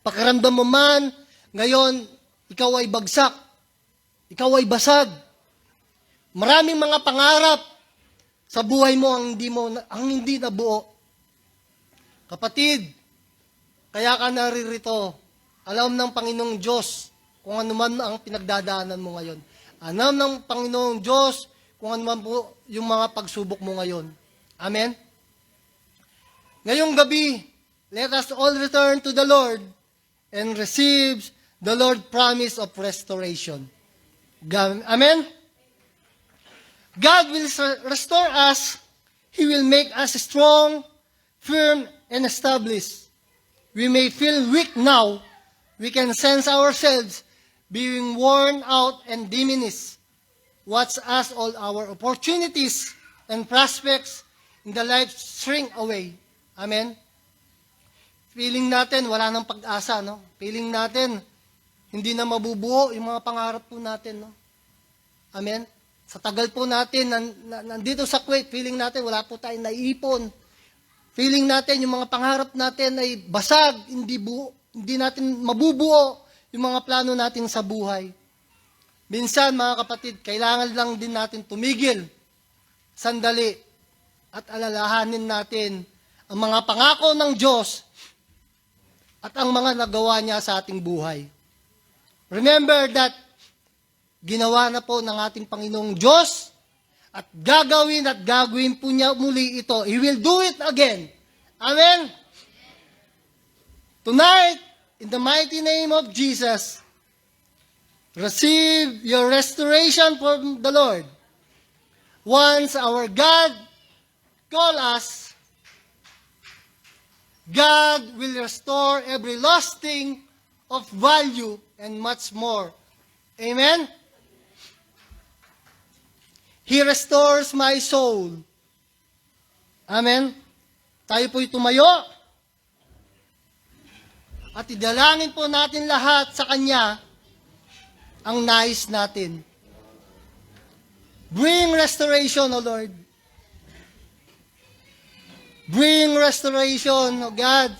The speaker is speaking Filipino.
Pakiramdam mo man, ngayon, ikaw ay bagsak. Ikaw ay basag. Maraming mga pangarap sa buhay mo ang hindi nabuo. Kapatid, kaya ka naririto. Alam ng Panginoong Diyos kung ano man ang pinagdadaanan mo ngayon. Alam ng Panginoong Diyos kung ano man po yung mga pagsubok mo ngayon. Amen? Ngayong gabi, let us all return to the Lord and receive the Lord's promise of restoration. Amen? God will restore us. He will make us strong, firm, and established. We may feel weak now. We can sense ourselves being worn out and diminished. Watch us all our opportunities and prospects in the life shrink away. Amen? Feeling natin, wala nang pag-asa, no? Feeling natin, hindi na mabubuo yung mga pangarap po natin, no? Amen? Sa tagal po natin, nandito sa Kuwait, feeling natin, wala po tayong naiipon. Feeling natin, yung mga pangarap natin ay basag, hindi natin mabubuo yung mga plano natin sa buhay. Minsan, mga kapatid, kailangan lang din natin tumigil, sandali, at alalahanin natin ang mga pangako ng Diyos at ang mga nagawa niya sa ating buhay. Remember that ginawa na po ng ating Panginoong Diyos at gagawin po niya muli ito. He will do it again. Amen? Tonight, in the mighty name of Jesus, receive your restoration from the Lord. Once our God call us, God will restore every lost thing of value and much more. Amen? He restores my soul. Amen? Tayo po'y tumayo. At idalangin po natin lahat sa Kanya ang nais natin. Bring restoration, O Lord. Bring restoration, O God.